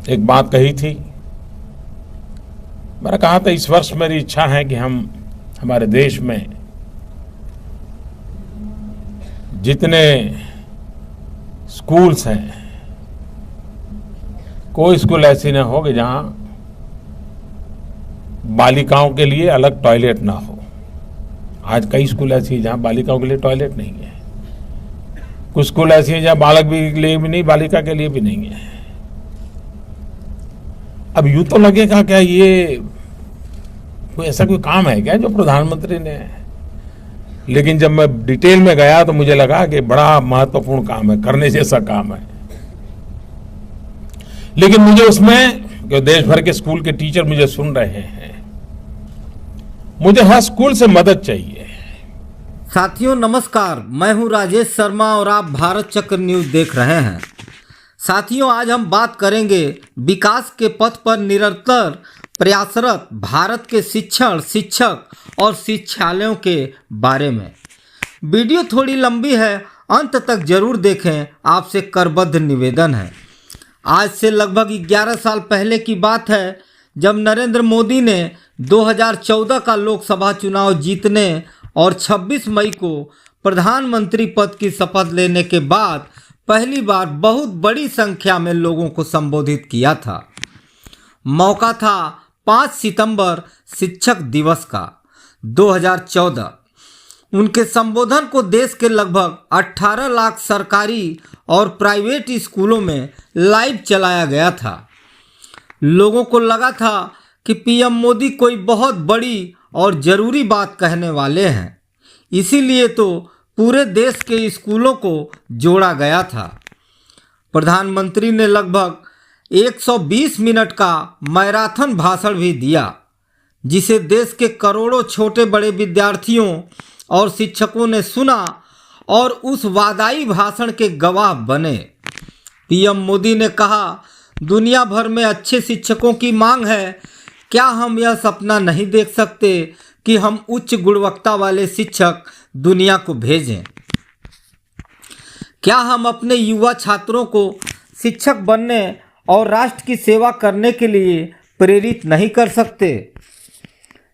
एक बात कही थी। मैंने कहा था इस वर्ष मेरी इच्छा है कि हम हमारे देश में जितने स्कूल्स हैं, कोई स्कूल ऐसी ना हो कि जहां बालिकाओं के लिए अलग टॉयलेट ना हो। आज कई स्कूल ऐसी हैं जहां बालिकाओं के लिए टॉयलेट नहीं है। कुछ स्कूल ऐसी हैं जहां बालक के लिए भी नहीं, बालिका के लिए भी नहीं है। अब यूं तो लगेगा क्या ये कोई ऐसा कोई काम है क्या जो प्रधानमंत्री ने, लेकिन जब मैं डिटेल में गया तो मुझे लगा कि बड़ा महत्वपूर्ण काम है, करने जैसा काम है। लेकिन मुझे उसमें, जो देश भर के स्कूल के टीचर मुझे सुन रहे हैं, मुझे हर स्कूल से मदद चाहिए। साथियों नमस्कार, मैं हूं राजेश शर्मा और आप भारत चक्र न्यूज देख रहे हैं। साथियों आज हम बात करेंगे विकास के पथ पर निरंतर प्रयासरत भारत के शिक्षण, शिक्षक और शिक्षालयों के बारे में। वीडियो थोड़ी लंबी है, अंत तक जरूर देखें, आपसे करबद्ध निवेदन है। आज से लगभग 11 साल पहले की बात है जब नरेंद्र मोदी ने 2014 का लोकसभा चुनाव जीतने और 26 मई को प्रधानमंत्री पद की शपथ लेने के बाद पहली बार बहुत बड़ी संख्या में लोगों को संबोधित किया था। मौका था 5 सितंबर शिक्षक दिवस का 2014। उनके संबोधन को देश के लगभग 18 लाख सरकारी और प्राइवेट स्कूलों में लाइव चलाया गया था। लोगों को लगा था कि पीएम मोदी कोई बहुत बड़ी और ज़रूरी बात कहने वाले हैं, इसीलिए तो पूरे देश के स्कूलों को जोड़ा गया था। प्रधानमंत्री ने लगभग 120 मिनट का मैराथन भाषण भी दिया, जिसे देश के करोड़ों छोटे बड़े विद्यार्थियों और शिक्षकों ने सुना और उस वादाई भाषण के गवाह बने। पीएम मोदी ने कहा, दुनिया भर में अच्छे शिक्षकों की मांग है। क्या हम यह सपना नहीं देख सकते कि हम उच्च गुणवत्ता वाले शिक्षक दुनिया को भेजें? क्या हम अपने युवा छात्रों को शिक्षक बनने और राष्ट्र की सेवा करने के लिए प्रेरित नहीं कर सकते?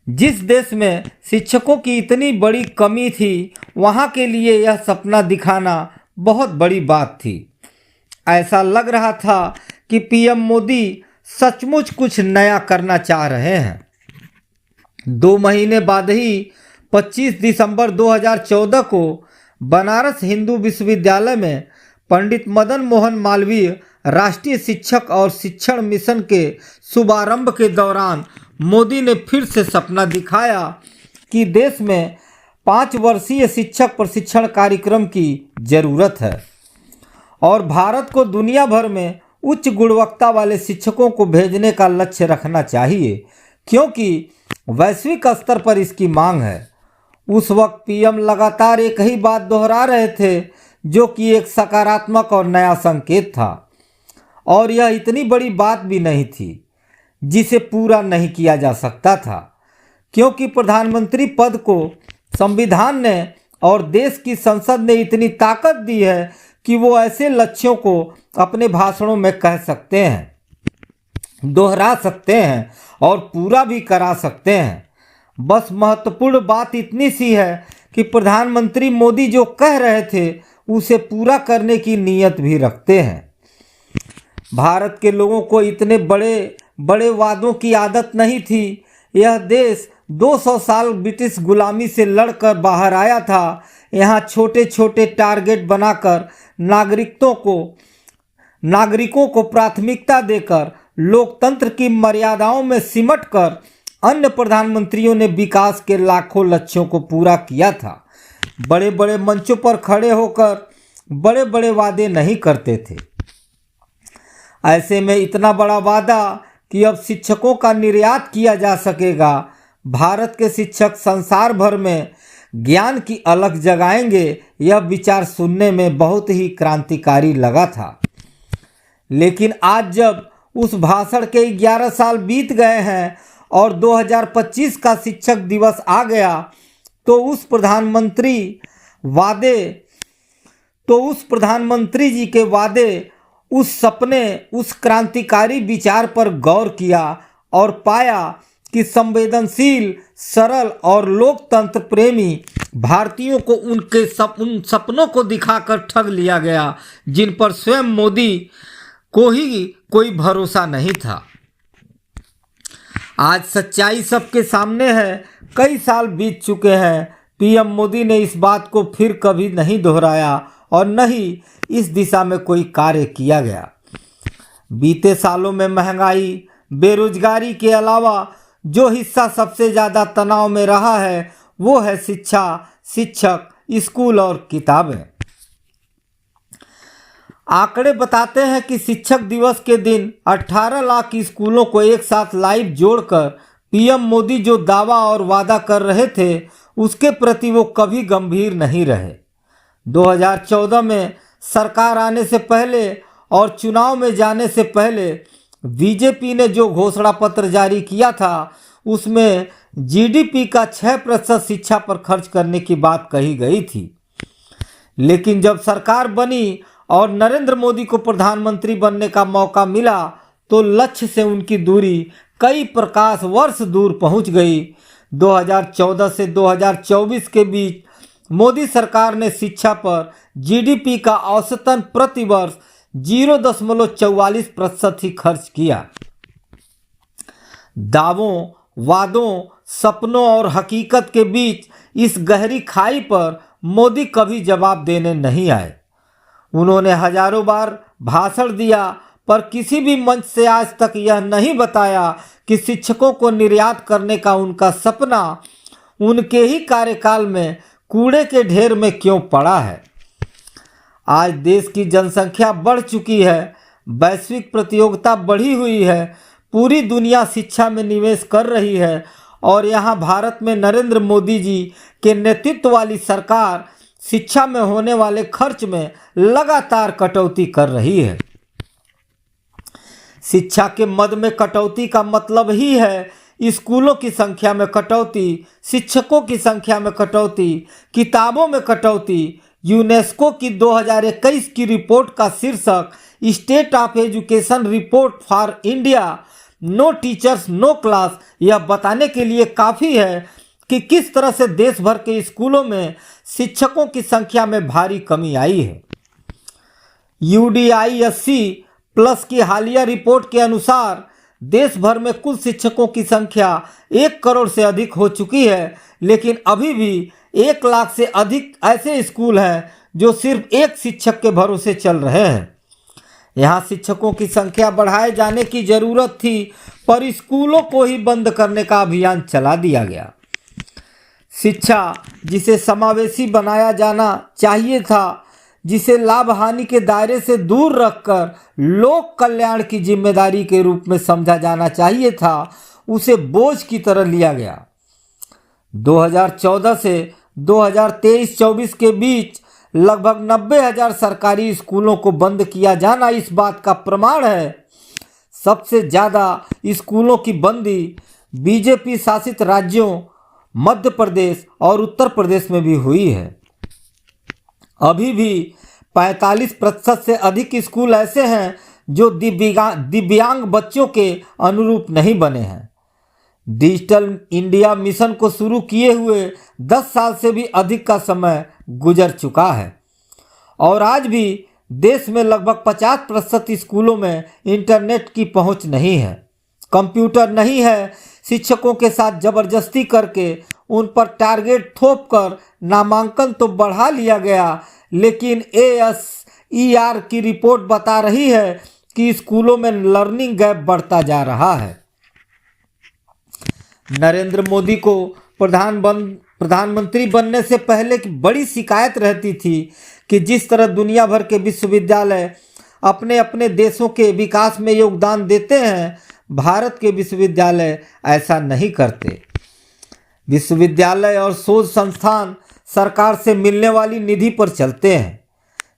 जिस देश में शिक्षकों की इतनी बड़ी कमी थी, वहाँ के लिए यह सपना दिखाना बहुत बड़ी बात थी। ऐसा लग रहा था कि पीएम मोदी सचमुच कुछ नया करना चाह रहे हैं। 2 महीने बाद ही 25 दिसंबर 2014 को बनारस हिंदू विश्वविद्यालय में पंडित मदन मोहन मालवीय राष्ट्रीय शिक्षक और शिक्षण मिशन के शुभारंभ के दौरान मोदी ने फिर से सपना दिखाया कि देश में 5 वर्षीय शिक्षक प्रशिक्षण कार्यक्रम की जरूरत है और भारत को दुनिया भर में उच्च गुणवत्ता वाले शिक्षकों को भेजने का लक्ष्य रखना चाहिए, क्योंकि वैश्विक स्तर पर इसकी मांग है। उस वक्त पीएम लगातार एक ही बात दोहरा रहे थे, जो कि एक सकारात्मक और नया संकेत था, और यह इतनी बड़ी बात भी नहीं थी जिसे पूरा नहीं किया जा सकता था, क्योंकि प्रधानमंत्री पद को संविधान ने और देश की संसद ने इतनी ताकत दी है कि वो ऐसे लक्ष्यों को अपने भाषणों में कह सकते हैं, दोहरा सकते हैं और पूरा भी करा सकते हैं। बस महत्वपूर्ण बात इतनी सी है कि प्रधानमंत्री मोदी जो कह रहे थे उसे पूरा करने की नीयत भी रखते हैं। भारत के लोगों को इतने बड़े बड़े वादों की आदत नहीं थी। यह देश 200 साल ब्रिटिश गुलामी से लड़कर बाहर आया था। यहाँ छोटे छोटे टारगेट बनाकर नागरिकों को प्राथमिकता देकर लोकतंत्र की मर्यादाओं में सिमटकर अन्य प्रधानमंत्रियों ने विकास के लाखों लक्ष्यों को पूरा किया था। बड़े बड़े मंचों पर खड़े होकर बड़े बड़े वादे नहीं करते थे। ऐसे में इतना बड़ा वादा कि अब शिक्षकों का निर्यात किया जा सकेगा, भारत के शिक्षक संसार भर में ज्ञान की अलख जगाएंगे, यह विचार सुनने में बहुत ही क्रांतिकारी लगा था। लेकिन आज जब उस भाषण के 11 साल बीत गए हैं और 2025 का शिक्षक दिवस आ गया, तो उस प्रधानमंत्री जी के वादे उस क्रांतिकारी विचार पर गौर किया और पाया कि संवेदनशील, सरल और लोकतंत्र प्रेमी भारतीयों को उन सपनों को दिखाकर ठग लिया गया जिन पर स्वयं मोदी को ही कोई भरोसा नहीं था। आज सच्चाई सबके सामने है। कई साल बीत चुके हैं। पीएम मोदी ने इस बात को फिर कभी नहीं दोहराया और न ही इस दिशा में कोई कार्य किया गया। बीते सालों में महंगाई, बेरोजगारी के अलावा जो हिस्सा सबसे ज़्यादा तनाव में रहा है वो है शिक्षा, शिक्षक, स्कूल और किताबें। आंकड़े बताते हैं कि शिक्षक दिवस के दिन 18 लाख स्कूलों को एक साथ लाइव जोड़कर पीएम मोदी जो दावा और वादा कर रहे थे उसके प्रति वो कभी गंभीर नहीं रहे। 2014 में सरकार आने से पहले और चुनाव में जाने से पहले बीजेपी ने जो घोषणा पत्र जारी किया था उसमें जीडीपी का 6% शिक्षा पर खर्च करने की बात कही गई थी। लेकिन जब सरकार बनी और नरेंद्र मोदी को प्रधानमंत्री बनने का मौका मिला तो लक्ष्य से उनकी दूरी कई प्रकाश वर्ष दूर पहुंच गई। 2014 से 2024 के बीच मोदी सरकार ने शिक्षा पर जीडीपी का औसतन प्रति वर्ष 0.44% ही खर्च किया। दावों, वादों, सपनों और हकीकत के बीच इस गहरी खाई पर मोदी कभी जवाब देने नहीं आए। उन्होंने हजारों बार भाषण दिया पर किसी भी मंच से आज तक यह नहीं बताया कि शिक्षकों को निर्यात करने का उनका सपना उनके ही कार्यकाल में कूड़े के ढेर में क्यों पड़ा है। आज देश की जनसंख्या बढ़ चुकी है, वैश्विक प्रतियोगिता बढ़ी हुई है, पूरी दुनिया शिक्षा में निवेश कर रही है और यहाँ भारत में नरेंद्र मोदी जी के नेतृत्व वाली सरकार शिक्षा में होने वाले खर्च में लगातार कटौती कर रही है। शिक्षा के मद में कटौती का मतलब ही है स्कूलों की संख्या में कटौती, शिक्षकों की संख्या में कटौती, किताबों में कटौती। यूनेस्को की 2021 की रिपोर्ट का शीर्षक state of education report for India, no teachers no class, यह बताने के लिए काफ़ी है कि किस तरह से देश भर के स्कूलों में शिक्षकों की संख्या में भारी कमी आई है। UDISC प्लस की हालिया रिपोर्ट के अनुसार देश भर में कुल शिक्षकों की संख्या 1 करोड़ से अधिक हो चुकी है, लेकिन अभी भी 1 लाख से अधिक ऐसे स्कूल हैं जो सिर्फ एक शिक्षक के भरोसे चल रहे हैं। यहाँ शिक्षकों की संख्या बढ़ाए जाने की जरूरत थी पर स्कूलों को ही बंद करने का अभियान चला दिया गया। शिक्षा जिसे समावेशी बनाया जाना चाहिए था, जिसे लाभ हानि के दायरे से दूर रखकर लोक कल्याण की जिम्मेदारी के रूप में समझा जाना चाहिए था, उसे बोझ की तरह लिया गया। 2014 से 2023-24 के बीच लगभग 90,000 सरकारी स्कूलों को बंद किया जाना इस बात का प्रमाण है। सबसे ज़्यादा स्कूलों की बंदी बीजेपी शासित राज्यों मध्य प्रदेश और उत्तर प्रदेश में भी हुई है। अभी भी 45% से अधिक स्कूल ऐसे हैं जो दिव्यांग बच्चों के अनुरूप नहीं बने हैं। डिजिटल इंडिया मिशन को शुरू किए हुए 10 साल से भी अधिक का समय गुजर चुका है और आज भी देश में लगभग 50% स्कूलों में इंटरनेट की पहुंच नहीं है, कंप्यूटर नहीं है। शिक्षकों के साथ जबरदस्ती करके उन पर टारगेट थोपकर नामांकन तो बढ़ा लिया गया, लेकिन ASER की रिपोर्ट बता रही है कि स्कूलों में लर्निंग गैप बढ़ता जा रहा है। नरेंद्र मोदी को प्रधानमंत्री बनने से पहले की बड़ी शिकायत रहती थी कि जिस तरह दुनिया भर के विश्वविद्यालय अपने अपने देशों के विकास में योगदान देते हैं, भारत के विश्वविद्यालय ऐसा नहीं करते। विश्वविद्यालय और शोध संस्थान सरकार से मिलने वाली निधि पर चलते हैं,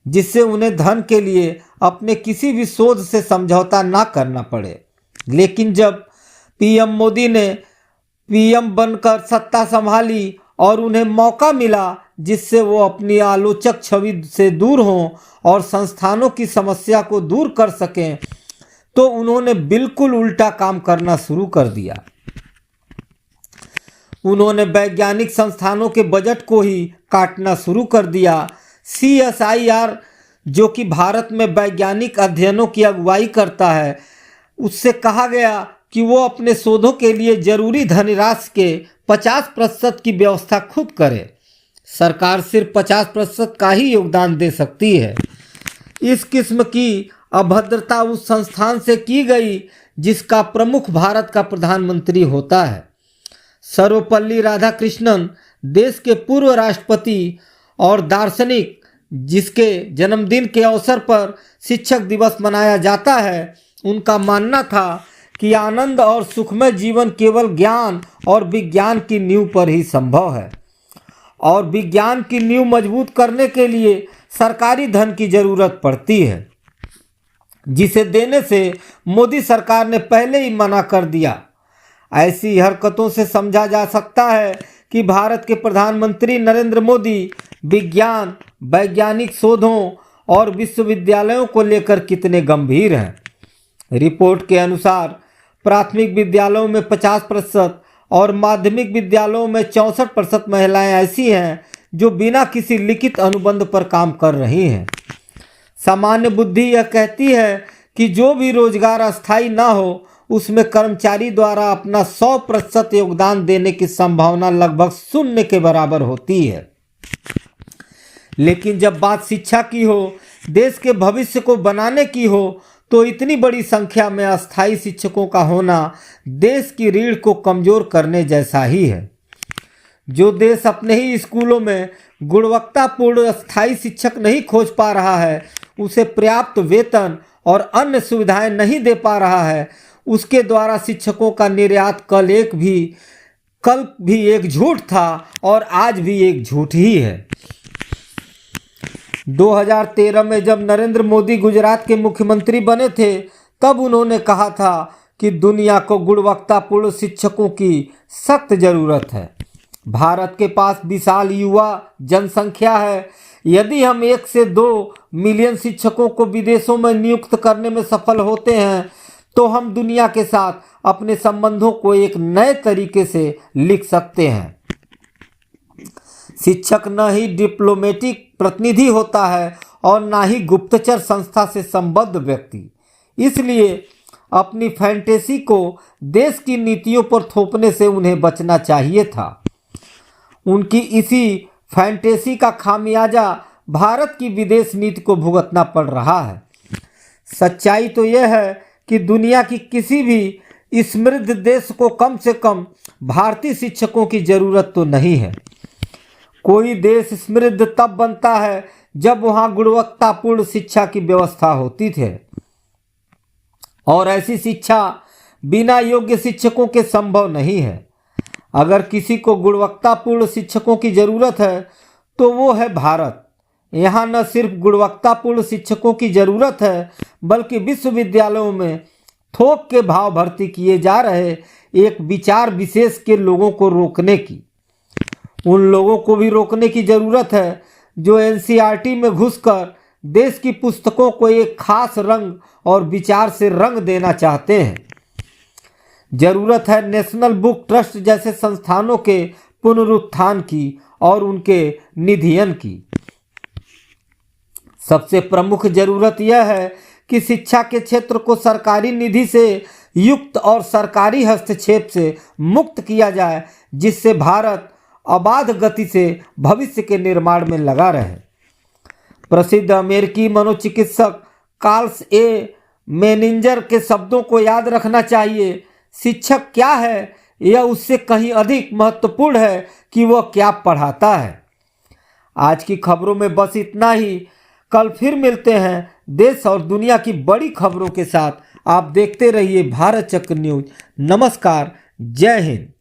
जिससे उन्हें धन के लिए अपने किसी भी शोध से समझौता ना करना पड़े। लेकिन जब पीएम मोदी ने पीएम बनकर सत्ता संभाली और उन्हें मौका मिला जिससे वो अपनी आलोचक छवि से दूर हों और संस्थानों की समस्या को दूर कर सकें, तो उन्होंने बिल्कुल उल्टा काम करना शुरू कर दिया। उन्होंने वैज्ञानिक संस्थानों के बजट को ही काटना शुरू कर दिया। CSIR, जो कि भारत में वैज्ञानिक अध्ययनों की अगुवाई करता है, उससे कहा गया कि वो अपने शोधों के लिए जरूरी धनराशि के 50% की व्यवस्था खुद करे। सरकार सिर्फ 50% का ही योगदान दे सकती है। इस किस्म की अभद्रता उस संस्थान से की गई जिसका प्रमुख भारत का प्रधानमंत्री होता है। सर्वपल्ली राधाकृष्णन, देश के पूर्व राष्ट्रपति और दार्शनिक, जिसके जन्मदिन के अवसर पर शिक्षक दिवस मनाया जाता है, उनका मानना था कि आनंद और सुखमय जीवन केवल ज्ञान और विज्ञान की नींव पर ही संभव है, और विज्ञान की नींव मजबूत करने के लिए सरकारी धन की जरूरत पड़ती है, जिसे देने से मोदी सरकार ने पहले ही मना कर दिया। ऐसी हरकतों से समझा जा सकता है कि भारत के प्रधानमंत्री नरेंद्र मोदी विज्ञान, वैज्ञानिक शोधों और विश्वविद्यालयों को लेकर कितने गंभीर हैं। रिपोर्ट के अनुसार प्राथमिक विद्यालयों में 50% और माध्यमिक विद्यालयों में 64% महिलाएं ऐसी हैं जो बिना किसी लिखित अनुबंध पर काम कर रही हैं। सामान्य बुद्धि यह कहती है कि जो भी रोजगार अस्थायी ना हो, उसमें कर्मचारी द्वारा अपना 100% योगदान देने की संभावना लगभग शून्य के बराबर होती है। लेकिन जब बात शिक्षा की हो, देश के भविष्य को बनाने की हो, तो इतनी बड़ी संख्या में अस्थायी शिक्षकों का होना देश की रीढ़ को कमजोर करने जैसा ही है। जो देश अपने ही स्कूलों में गुणवत्तापूर्ण अस्थायी शिक्षक नहीं खोज पा रहा है, उसे पर्याप्त वेतन और अन्य सुविधाएं नहीं दे पा रहा है, उसके द्वारा शिक्षकों का निर्यात कल भी एक झूठ था और आज भी एक झूठ ही है। 2013 में जब नरेंद्र मोदी गुजरात के मुख्यमंत्री बने थे, तब उन्होंने कहा था कि दुनिया को गुणवत्तापूर्ण शिक्षकों की सख्त जरूरत है। भारत के पास विशाल युवा जनसंख्या है। यदि हम 1 से 2 मिलियन शिक्षकों को विदेशों में नियुक्त करने में सफल होते हैं, तो हम दुनिया के साथ अपने संबंधों को एक नए तरीके से लिख सकते हैं। शिक्षक न ही डिप्लोमेटिक प्रतिनिधि होता है और न ही गुप्तचर संस्था से संबद्ध व्यक्ति। इसलिए अपनी फैंटेसी को देश की नीतियों पर थोपने से उन्हें बचना चाहिए था। उनकी इसी फैंटेसी का खामियाजा भारत की विदेश नीति को भुगतना पड़ रहा है। सच्चाई तो यह है कि दुनिया की किसी भी समृद्ध देश को कम से कम भारतीय शिक्षकों की जरूरत तो नहीं है। कोई देश समृद्ध तब बनता है जब वहाँ गुणवत्तापूर्ण शिक्षा की व्यवस्था होती थी, और ऐसी शिक्षा बिना योग्य शिक्षकों के संभव नहीं है। अगर किसी को गुणवत्तापूर्ण शिक्षकों की जरूरत है तो वो है भारत। यहाँ न सिर्फ गुणवत्तापूर्ण शिक्षकों की जरूरत है, बल्कि विश्वविद्यालयों में थोक के भाव भर्ती किए जा रहे एक विचार विशेष के लोगों को रोकने की। उन लोगों को भी रोकने की जरूरत है जो NCERT में घुसकर देश की पुस्तकों को एक खास रंग और विचार से रंग देना चाहते हैं। जरूरत है नेशनल बुक ट्रस्ट जैसे संस्थानों के पुनरुत्थान की और उनके निधियन की। सबसे प्रमुख जरूरत यह है कि शिक्षा के क्षेत्र को सरकारी निधि से युक्त और सरकारी हस्तक्षेप से मुक्त किया जाए, जिससे भारत अबाध गति से भविष्य के निर्माण में लगा रहे। प्रसिद्ध अमेरिकी मनोचिकित्सक कार्ल ए मेनिंजर के शब्दों को याद रखना चाहिए, शिक्षक क्या है यह उससे कहीं अधिक महत्वपूर्ण है कि वह क्या पढ़ाता है। आज की खबरों में बस इतना ही। कल फिर मिलते हैं देश और दुनिया की बड़ी खबरों के साथ। आप देखते रहिए भारत चक्र न्यूज। नमस्कार, जय हिंद।